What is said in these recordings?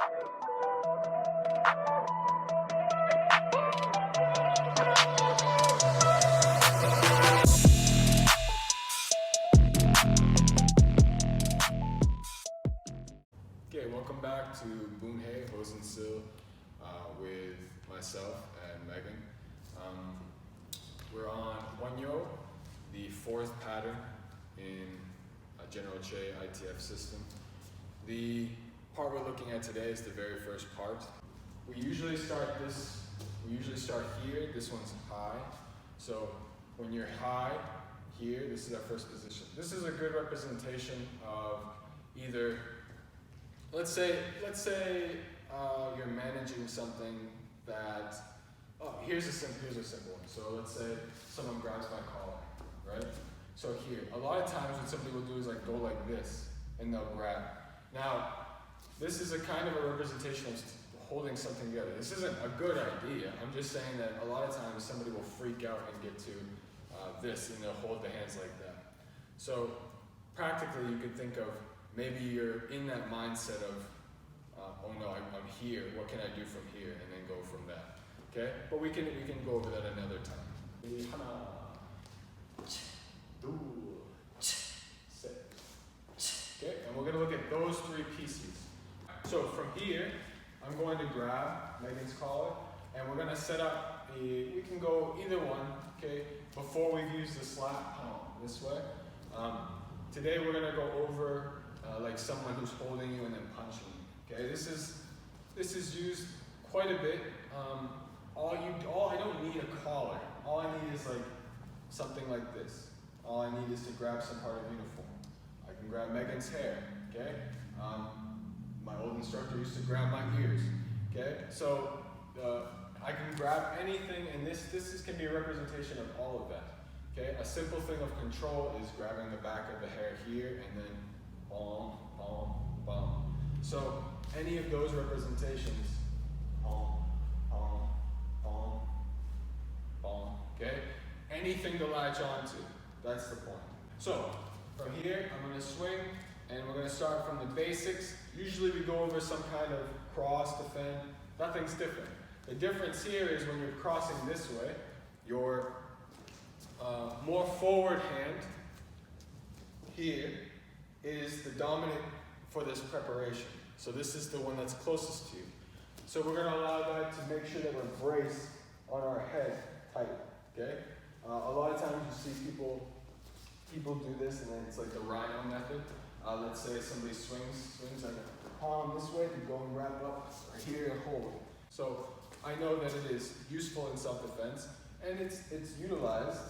Okay, welcome back to Boonhae, Hosinsul, with myself and Megan. We're on Won-Hyo, the fourth pattern in a General Che ITF system. The part we're looking at today is the very first part. We usually start here. This one's high. So when you're high here, this is our first position. This is a good representation of either, let's say you're managing something that, here's a simple one. So let's say someone grabs my collar, right? So here, a lot of times what somebody will do is like go like this, and they'll grab. Now, this is a kind of a representation of holding something together. This isn't a good idea. I'm just saying that a lot of times somebody will freak out and get to this, and they'll hold the hands like that. So practically, you could think of maybe you're in that mindset of, oh no, I'm here. What can I do from here? And then go from that. Okay? But we can go over that another time. Okay? And we're going to look at those three pieces. So from here, I'm going to grab Megan's collar, and we're going to set up we can go either one, okay? Before we've used the slap palm this way. Today we're going to go over like someone who's holding you and then punching you. Okay, this is used quite a bit. I don't need a collar. All I need is like something like this. All I need is to grab some part of uniform. I can grab Megan's hair. Okay, my old instructor used to grab my ears. Okay, so I can grab anything, and this can be a representation of all of that. Okay, a simple thing of control is grabbing the back of the hair here and then bom, bom, bom. So any of those representations, bom, bom, bom, bom, okay? Anything to latch onto, that's the point. So from here, I'm gonna swing, and we're gonna start from the basics. Usually we go over some kind of cross, defend, nothing's different. The difference here is when you're crossing this way, your more forward hand here is the dominant for this preparation. So this is the one that's closest to you. So we're going to allow that to make sure that we're braced on our head tight, okay? A lot of times you see people do this, and then it's like the rhino method. Let's say somebody swings like a palm this way, to go and wrap up right here and hold. So I know that it is useful in self-defense, and it's utilized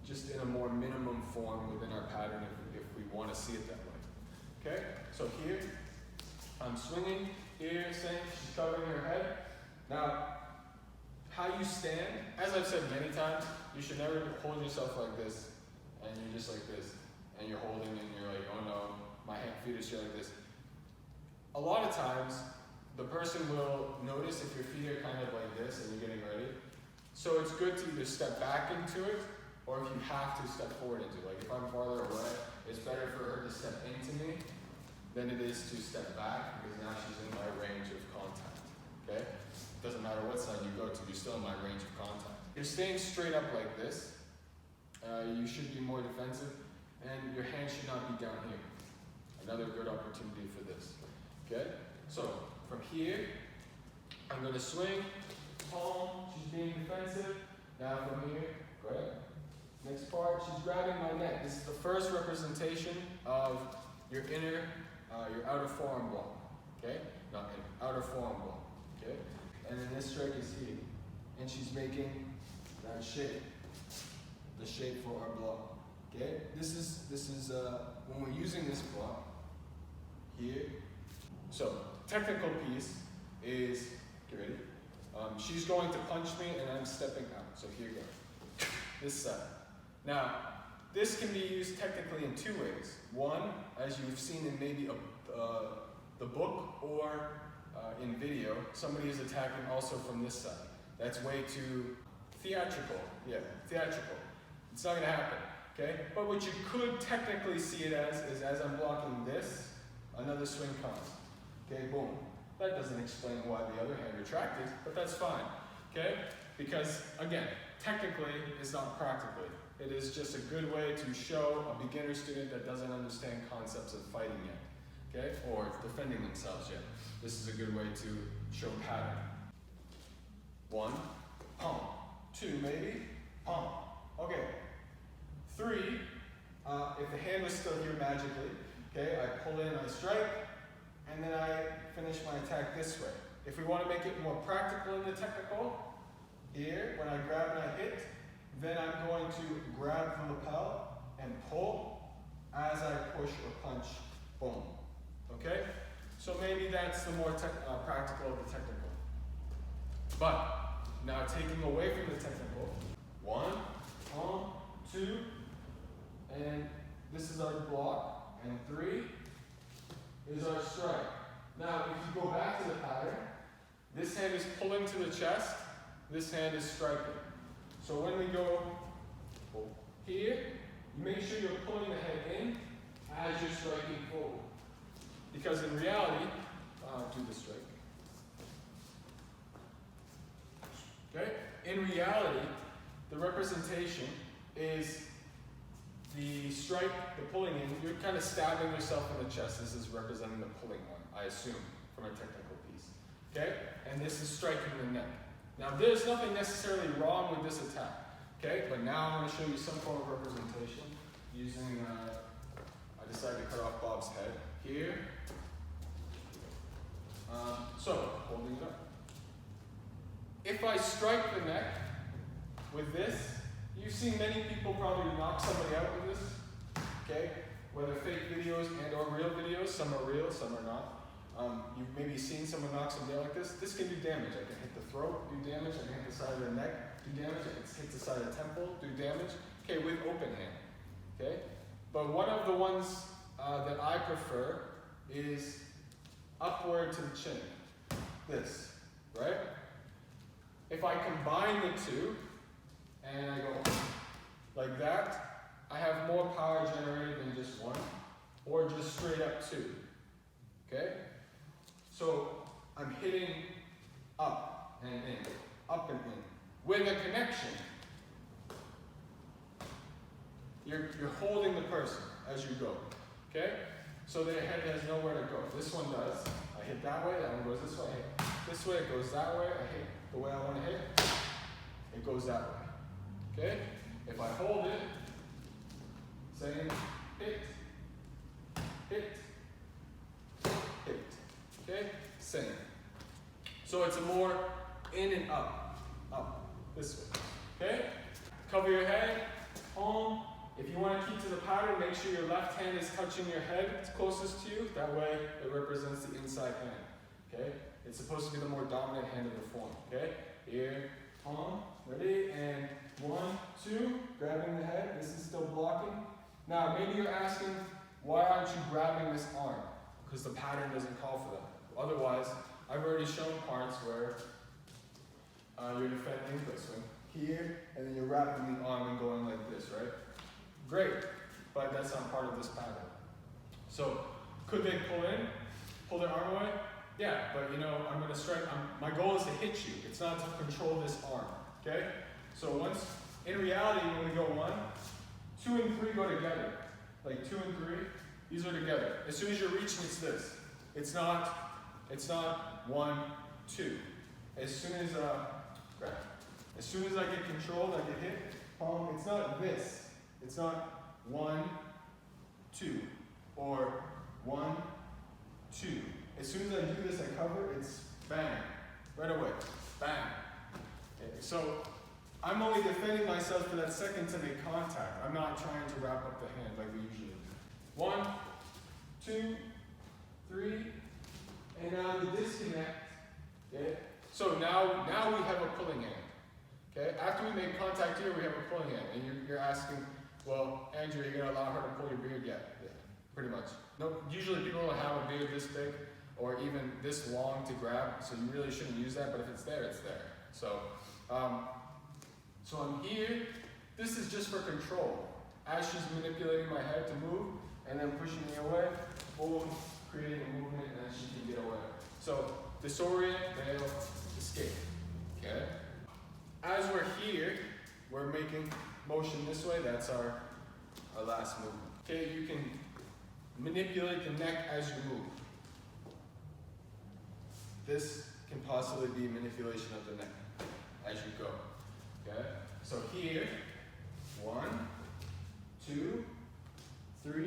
just in a more minimum form within our pattern if we want to see it that way. Okay, so here, I'm swinging, here, saying she's covering her head. Now, how you stand, as I've said many times, you should never hold yourself like this, and you're just like this, and you're holding, and you're like, oh no, my feet are straight like this. A lot of times, the person will notice if your feet are kind of like this, and you're getting ready. So it's good to either step back into it, or if you have to step forward into it. Like if I'm farther away, it's better for her to step into me than it is to step back, because now she's in my range of contact, okay? It doesn't matter what side you go to, you're still in my range of contact. You're staying straight up like this. You should be more defensive, and your hand should not be down here. Another good opportunity for this, okay? So from here, I'm gonna swing, palm, she's being defensive. Now from here, go ahead. Next part, she's grabbing my neck. This is the first representation of your your outer forearm block, okay? Not inner, outer forearm block, okay? And then this strike is here. And she's making that shape, the shape for our block, okay? This is when we're using this block here. So, technical piece is, get ready? She's going to punch me and I'm stepping out. So here you go, this side. Now, this can be used technically in two ways. One, as you've seen in maybe the book or in video, somebody is attacking also from this side. That's way too theatrical. Yeah, theatrical. It's not gonna happen, okay? But what you could technically see it as is as I'm blocking this, another swing comes. Okay, boom. That doesn't explain why the other hand retracted, but that's fine, okay? Because, again, technically, it's not practically. It is just a good way to show a beginner student that doesn't understand concepts of fighting yet, okay? Or defending themselves yet. This is a good way to show pattern. 1, pump. 2, maybe, pump. Okay. 3, if the hand was still here magically, okay, I pull in, I strike, and then I finish my attack this way. If we want to make it more practical in the technical, here, when I grab and I hit, then I'm going to grab the lapel and pull as I push or punch, boom. Okay? So maybe that's the more practical of the technical. But, now taking away from the technical, 1, 2, and this is our block, and 3 is our strike. Now, if you go back to the pattern, this hand is pulling to the chest, this hand is striking. So when we go here, you make sure you're pulling the head in as you're striking forward. Because in reality, do the strike. Okay? In reality, the representation is the strike, the pulling in, you're kind of stabbing yourself in the chest. This is representing the pulling one, I assume, from a technical piece. Okay? And this is striking the neck. Now, there's nothing necessarily wrong with this attack. Okay? But now I'm going to show you some form of representation using, I decided to cut off Bob's head here. So, holding it up. If I strike the neck with this, you've seen many people probably knock somebody out with this, okay? Whether fake videos and or real videos, some are real, some are not. You've maybe seen someone knock somebody out like this. This can do damage. I can hit the throat, do damage. I can hit the side of the neck, do damage. I can hit the side of the temple, do damage. Okay, with open hand, okay? But one of the ones that I prefer is upward to the chin, this, right? If I combine the two, and I go like that, I have more power generated than just one, or just straight up two, okay? So I'm hitting up and in, up and in, with a connection. You're holding the person as you go, okay? So their head has nowhere to go. This one does. I hit that way, that one goes this way, I hit this way, it goes that way, I hit the way I want to hit, it goes that way. Okay? If I hold it, saying hit, hit, hit. Okay? Same. So it's a more in and up, this way. Okay? Cover your head, home. If you want to keep to the pattern, make sure your left hand is touching your head, it's closest to you. That way it represents the inside hand. Okay? It's supposed to be the more dominant hand of the form. Okay? Here, home, ready, and 1, 2, grabbing the head. This is still blocking. Now, maybe you're asking, why aren't you grabbing this arm? Because the pattern doesn't call for that. Otherwise, I've already shown parts where you're defending this one here, and then you're wrapping the arm and going like this, right? Great, but that's not part of this pattern. So, could they pull their arm away? Yeah, but you know, I'm going to strike. My goal is to hit you. It's not to control this arm. Okay? So once, in reality, when we go 1, 2 and 3 go together. Like 2 and 3, these are together. As soon as you're reaching, it's this. It's not 1, 2. As soon as I get controlled, I get hit. It's not this. It's not 1, 2, or 1, 2. As soon as I do this, I cover, it's bang, right away, bang. Okay, so I'm only defending myself for that second to make contact. I'm not trying to wrap up the hand like we usually do. 1, 2, 3, and now the disconnect. Okay? So now we have a pulling hand. Okay? After we make contact here, we have a pulling hand. And you're asking, well, Andrew, are you going to allow her to pull your beard? Yeah, pretty much. No, usually people don't have a beard this big or even this long to grab, so you really shouldn't use that, but if it's there, it's there. So, so I'm here. This is just for control. As she's manipulating my head to move and then pushing me away, boom, creating a movement and she can get away. So disorient, they'll escape. Okay? As we're here, we're making motion this way. That's our last movement. Okay, you can manipulate the neck as you move. This can possibly be manipulation of the neck as you go. Okay? So here, 1, 2, 3,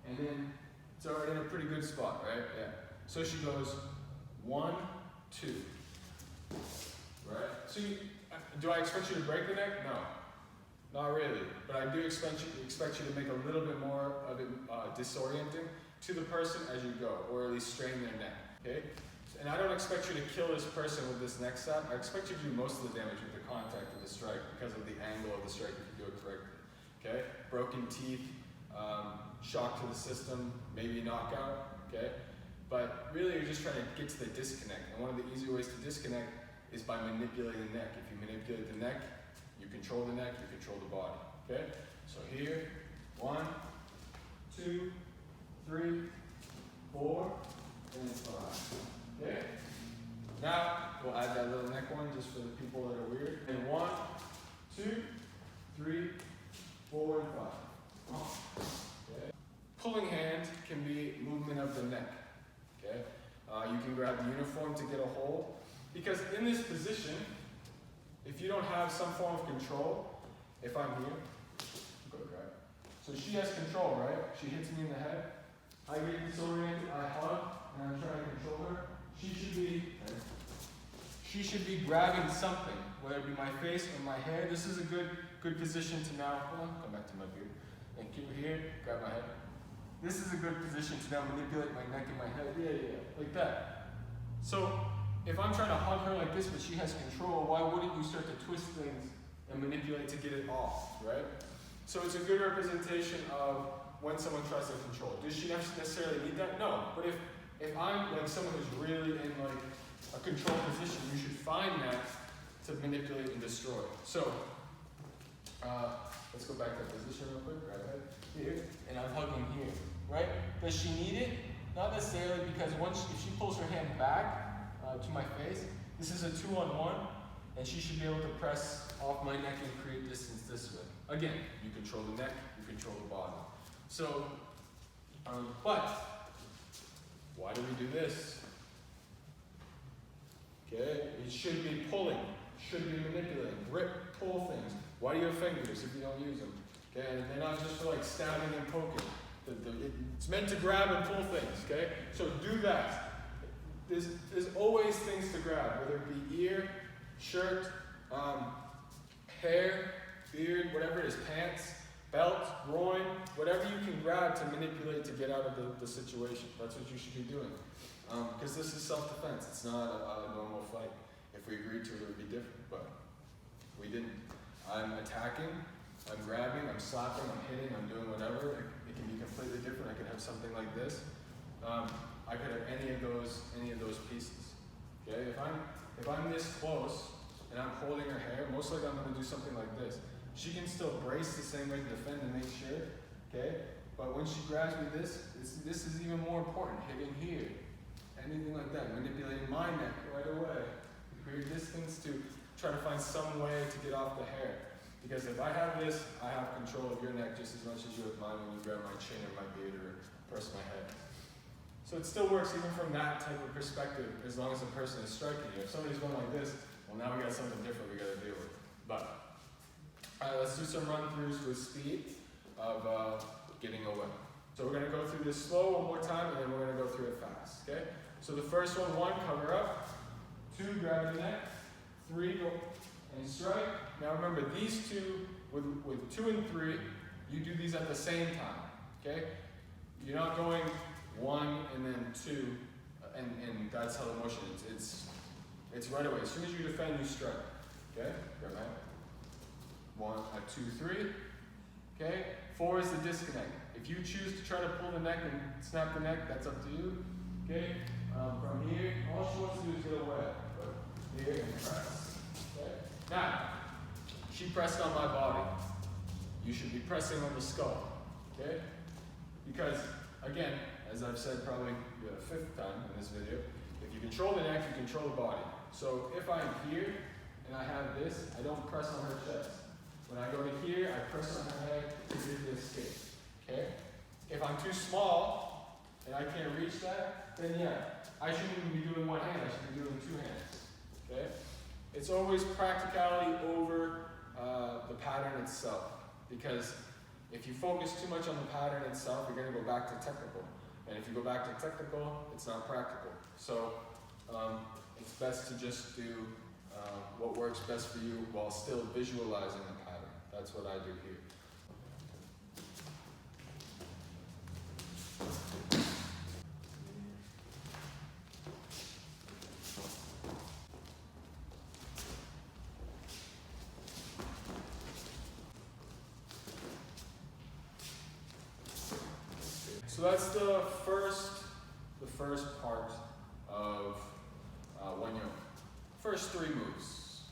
and then it's already in a pretty good spot, right? Yeah. So she goes 1, 2. Right? So do I expect you to break the neck? No. Not really. But I do expect you to make a little bit more of it disorienting to the person as you go, or at least strain their neck. Okay? And I don't expect you to kill this person with this neck slap. I expect you to do most of the damage with the contact of the strike because of the angle of the strike if you do it correctly. Okay? Broken teeth, shock to the system, maybe knockout. Okay? But really you're just trying to get to the disconnect. And one of the easy ways to disconnect is by manipulating the neck. If you manipulate the neck, you control the neck, you control the body. Okay? So here, 1, 2, 3, 4, and 5. Okay? Now, we'll add that little neck one just for the people that are weird. And 1, 2, 3, 4, and 5. Okay? Pulling hand can be movement of the neck. Okay? You can grab the uniform to get a hold. Because in this position, if you don't have some form of control, if I'm here, go grab. So she has control, right? She hits me in the head. I get disoriented, I hug, and I'm trying to control her. She should be grabbing something, whether it be my face or my hair. This is a good position to now, hold on, come back to my beard. And keep it here, grab my head. This is a good position to now manipulate my neck and my head. Yeah, like that. So, if I'm trying to hug her like this, but she has control, why wouldn't you start to twist things and manipulate to get it off, right? So it's a good representation of when someone tries to control. Does she necessarily need that? No, but if I'm like someone who's really in like a control position, you should find that to manipulate and destroy. So, let's go back to that position real quick, right here, and I'm hugging here, right? Does she need it? Not necessarily, because if she pulls her hand back to my face, this is a 2-on-1, and she should be able to press off my neck and create distance this way. Again, you control the neck, you control the body. So, but why do we do this? Okay, it should be pulling, should be manipulating, rip, pull things. Why do you have fingers if you don't use them? Okay, and they're not just for like stabbing and poking. It's meant to grab and pull things, okay? So do that. There's always things to grab, whether it be ear, shirt, hair, beard, whatever it is, pants, belt, groin, whatever you can grab to manipulate to get out of the situation. That's what you should be doing. Because this is self-defense. It's not a normal fight. If we agreed to it, it would be different, but we didn't. I'm attacking, I'm grabbing, I'm slapping, I'm hitting, I'm doing whatever. It can be completely different. I could have something like this. I could have any of those pieces. Okay, if I'm this close and I'm holding her hair, most likely I'm going to do something like this. She can still brace the same way to defend and make sure. Okay, but when she grabs me this is even more important. Hitting here, anything like that, manipulating my neck right away. Create distance to try to find some way to get off the hair. Because if I have this, I have control of your neck just as much as you have mine when you grab my chin or my beard or press my head. So it still works even from that type of perspective, as long as the person is striking you. If somebody's going like this, well, now we got something different we got to deal with. But let's do some run-throughs with speed of getting away. So we're going to go through this slow one more time, and then we're going to go through it fast. Okay? So the first one, 1, cover up. 2, grab the neck. 3, go and strike. Now remember, these two, with 2 and 3, you do these at the same time. Okay? You're not going 1 and then 2, and that's how the motion is. It's right away. As soon as you defend, you strike. Okay? Grab my hand. 1, 2, 3. Okay? 4 is the disconnect. If you choose to try to pull the neck and snap the neck, that's up to you. Okay? From here, all she wants to do is get away. Here and press. Okay? Now, she pressed on my body. You should be pressing on the skull. Okay? Because, again, as I've said probably the 5th time in this video, If you control the neck, you control the body. So if I'm here and I have this, I don't press on her chest. When I go to here, I press on her head to do the escape. Okay? If I'm too small and I can't reach that, then yeah, I shouldn't even be doing one hand, I should be doing two hands. Okay? It's always practicality over the pattern itself. Because if you focus too much on the pattern itself, you're going to go back to technical. And if you go back to technical, it's not practical. So it's best to just do what works best for you while still visualizing the pattern. That's what I do here. So that's the first part of Won-Hyo. First three moves,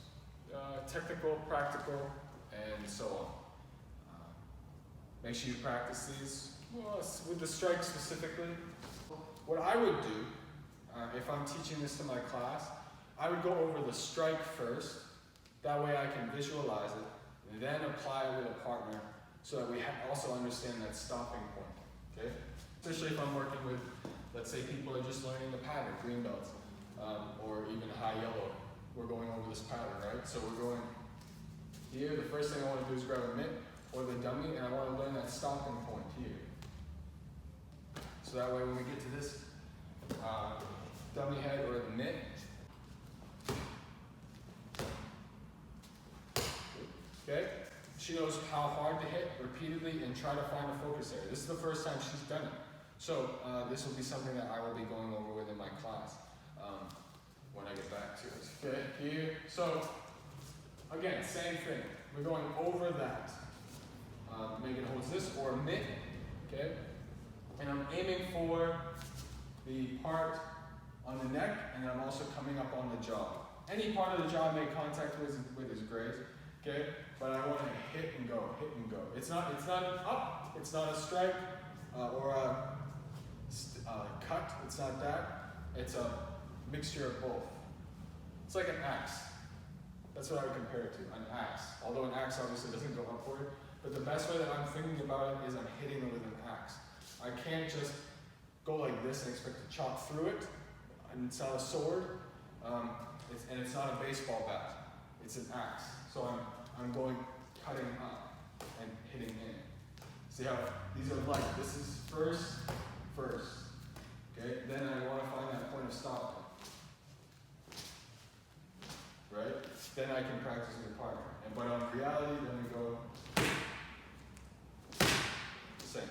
technical, practical, and so on. Make sure you practice these with the strike specifically. What I would do, if I'm teaching this to my class, I would go over the strike first. That way I can visualize it, and then apply it with a partner so that we also understand that stopping point. Okay? Especially if I'm working with, let's say people are just learning the pattern, green belts, or even high yellow. We're going over this pattern, right? So we're going here. The first thing I want to do is grab a mitt or the dummy, and I want to learn that stopping point here. So that way when we get to this dummy head or the mitt, okay? She knows how hard to hit repeatedly and try to find a focus area. This is the first time she's done it. So this will be something that I will be going over with in my class when I get back to it. Okay, here. So again, same thing. We're going over that. Megan holds this or mitt, okay? And I'm aiming for the part on the neck, and I'm also coming up on the jaw. Any part of the jaw I make contact with is great, okay? But I want to hit and go, hit and go. It's not an up, it's not a strike or a cut, it's not that. It's a mixture of both. It's like an axe. That's what I would compare it to, an axe. Although an axe obviously doesn't go upward, but the best way that I'm thinking about it is I'm hitting it with an axe. I can't just go like this and expect to chop through it. And it's not a sword, and it's not a baseball bat. It's an axe. So I'm going cutting up and hitting in. See how these are light. This is first. Okay? Then I want to find that point of stopping. Right? Then I can practice with a partner. But on reality, then we go the same.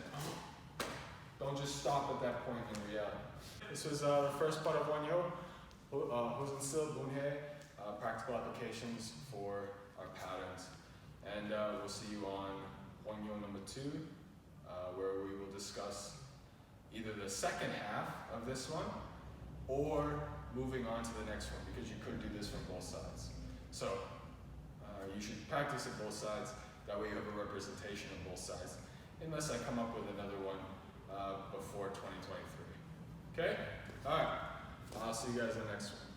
Don't just stop at that point in reality. This was the first part of Won-Hyo, Hosinsul Boonhae, practical applications for our patterns. And we'll see you on Won-Hyo number 2, where we will discuss either the second half of this one or moving on to the next one, because you could do this from both sides. So you should practice at both sides. That way you have a representation of both sides, unless I come up with another one before 2023. Okay? All right. I'll see you guys in the next one.